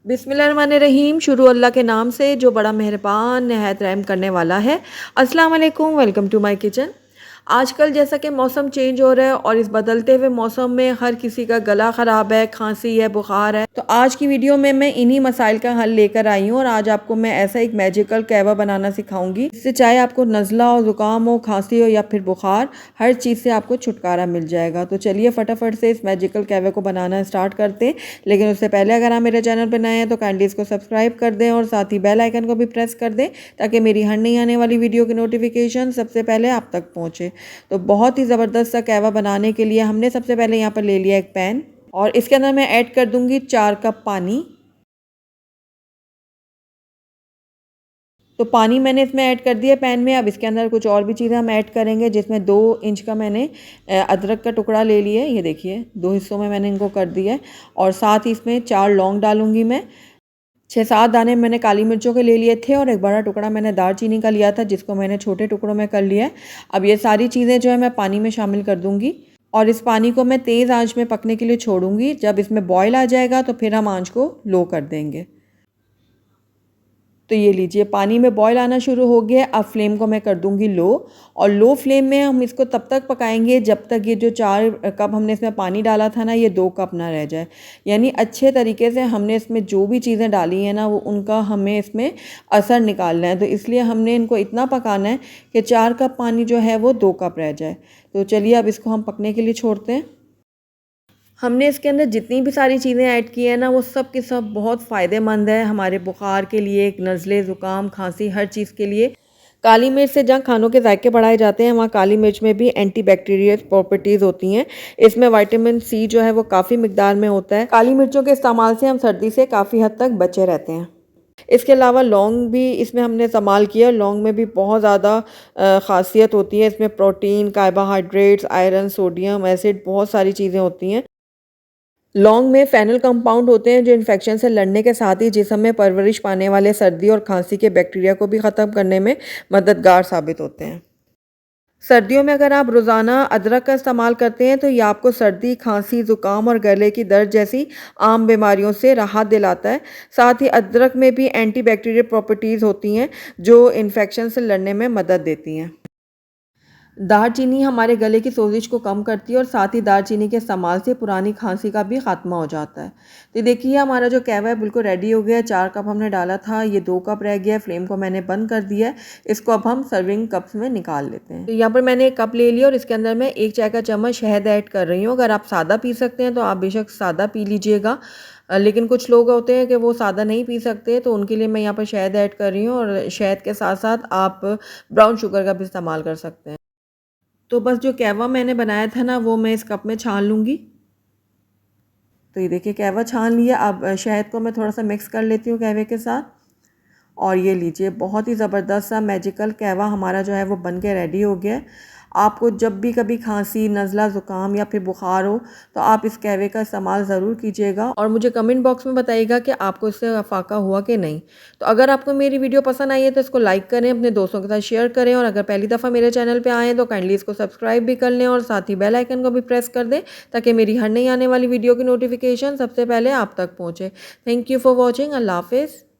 बिस्मिल्लाहिर्रहमानिर्रहीम। शुरू अल्लाह के नाम से जो बड़ा मेहरबान नहायत रहम करने वाला है। अस्सलाम वालेकुम, वेलकम टू माय किचन। आजकल जैसा कि मौसम चेंज हो रहा है और इस बदलते हुए मौसम में हर किसी का गला ख़राब है, खांसी है, बुखार है, तो आज की वीडियो में मैं इन्हीं मसाइल का हल लेकर आई हूँ और आज आपको मैं ऐसा एक मैजिकल कहवा बनाना सिखाऊंगी जिससे चाहे आपको नज़ला हो, ज़ुकाम हो, खांसी हो या फिर बुखार, हर चीज़ से आपको छुटकारा मिल जाएगा। तो चलिए फटाफट से इस मैजिकल कहवे को बनाना स्टार्ट करते हैं। लेकिन उससे पहले अगर आप मेरे चैनल पर नए हैं तो काइंडली इसको सब्सक्राइब कर दें और साथ ही बेल आइकन को भी प्रेस कर दें ताकि मेरी हर नई आने वाली वीडियो की नोटिफिकेशन सबसे पहले आप तक पहुँचे। तो बहुत ही ज़बरदस्त सा कहवा बनाने के लिए हमने सबसे पहले यहाँ पर ले लिया एक पैन और इसके अंदर मैं ऐड कर दूंगी 4 कप पानी। तो पानी मैंने इसमें ऐड कर दिया पैन में। अब इसके अंदर कुछ और भी चीज़ें हम ऐड करेंगे, जिसमें 2 इंच का मैंने अदरक का टुकड़ा ले लिया है। ये देखिए 2 हिस्सों में मैंने इनको कर दिया है और साथ ही इसमें 4 लौंग डालूंगी मैं। 6-7 दाने मैंने काली मिर्चों के ले लिए थे और एक बड़ा टुकड़ा मैंने दालचीनी का लिया था जिसको मैंने छोटे टुकड़ों में कर लिया है। अब ये सारी चीज़ें जो है मैं पानी में शामिल कर दूंगी और इस पानी को मैं तेज़ आंच में पकने के लिए छोड़ूंगी। जब इसमें बॉयल आ जाएगा तो फिर हम आंच को लो कर देंगे। तो ये लीजिए पानी में बॉयल आना शुरू हो गया। अब फ्लेम को मैं कर दूंगी लो और लो फ्लेम में हम इसको तब तक पकाएंगे जब तक ये जो 4 कप हमने इसमें पानी डाला था ना, ये 2 कप ना रह जाए। यानी अच्छे तरीके से हमने इसमें जो भी चीज़ें डाली हैं ना, वो उनका हमें इसमें असर निकालना है। तो इसलिए हमने इनको इतना पकाना है कि 4 कप पानी जो है वो 2 कप रह जाए। तो चलिए अब इसको हम पकने के लिए छोड़ते हैं। हमने इसके अंदर जितनी भी सारी चीज़ें ऐड की हैं ना, वो सब की सब बहुत फ़ायदेमंद है हमारे बुखार के लिए, नज़ले, ज़ुकाम, खांसी, हर चीज़ के लिए। काली मिर्च से जहाँ खानों के जायके बढ़ाए जाते हैं, वहाँ काली मिर्च में भी एंटी बैक्टीरियल प्रॉपर्टीज़ होती हैं। इसमें विटामिन सी जो है वो काफ़ी मिकदार में होता है। काली मिर्चों के इस्तेमाल से हम सर्दी से काफ़ी हद तक बचे रहते हैं। इसके अलावा लौंग भी इसमें हमने इस्तेमाल किया। लौंग में भी बहुत ज़्यादा ख़ासियत होती है। इसमें protein, carbohydrates, iron, sodium, acid, बहुत सारी चीज़ें होती हैं। लौंग में फेनल कंपाउंड होते हैं जो इन्फेक्शन से लड़ने के साथ ही जिस्म में परवरिश पाने वाले सर्दी और खांसी के बैक्टीरिया को भी ख़त्म करने में मददगार साबित होते हैं। सर्दियों में अगर आप रोज़ाना अदरक का इस्तेमाल करते हैं तो ये आपको सर्दी, खांसी, ज़ुकाम और गले की दर्द जैसी आम बीमारियों से राहत दिलाता है। साथ ही अदरक में भी एंटी बैक्टीरियल प्रॉपर्टीज़ होती हैं जो इन्फेक्शन से लड़ने में मदद देती हैं। दालचीनी हमारे गले की सोजिश को कम करती है और साथ ही दालचीनी के इस्तेमाल से पुरानी खांसी का भी खात्मा हो जाता है। तो देखिए हमारा जो कहवा है बिल्कुल रेडी हो गया है। 4 कप हमने डाला था, ये 2 कप रह गया है। फ्लेम को मैंने बंद कर दिया है। इसको अब हम सर्विंग कप्स में निकाल लेते हैं। तो यहाँ पर मैंने एक कप ले लिया और इसके अंदर मैं 1 चाय का चम्मच शहद ऐड कर रही हूँ। अगर आप सादा पी सकते हैं तो आप बेशक सादा पी लीजिएगा, लेकिन कुछ लोग होते हैं कि वो सादा नहीं पी सकते, तो उनके लिए मैं यहाँ पर शहद ऐड कर रही हूँ और शहद के साथ साथ आप ब्राउन शुगर का भी इस्तेमाल कर सकते हैं। तो बस जो कहवा मैंने बनाया था ना, वो मैं इस कप में छान लूँगी। तो ये देखिए कहवा छान लिया। अब शहद को मैं थोड़ा सा मिक्स कर लेती हूँ कहवे के साथ और ये लीजिए बहुत ही ज़बरदस्त सा मैजिकल कहवा हमारा जो है वो बन के रेडी हो गया है। आपको जब भी कभी खांसी, नज़ला, ज़ुकाम या फिर बुखार हो तो आप इस कहवे का इस्तेमाल ज़रूर कीजिएगा और मुझे कमेंट बॉक्स में बताइएगा कि आपको इससे फाका हुआ कि नहीं। तो अगर आपको मेरी वीडियो पसंद आई है तो इसको लाइक करें, अपने दोस्तों के साथ शेयर करें और अगर पहली दफ़ा मेरे चैनल पर आएँ तो काइंडली इसको सब्सक्राइब भी कर लें और साथ ही बेल आइकन को भी प्रेस कर दें ताकि मेरी हर नई आने वाली वीडियो की नोटिफिकेशन सबसे पहले आप तक पहुँचे। Thank you for watching. अल्लाह हाफिज़।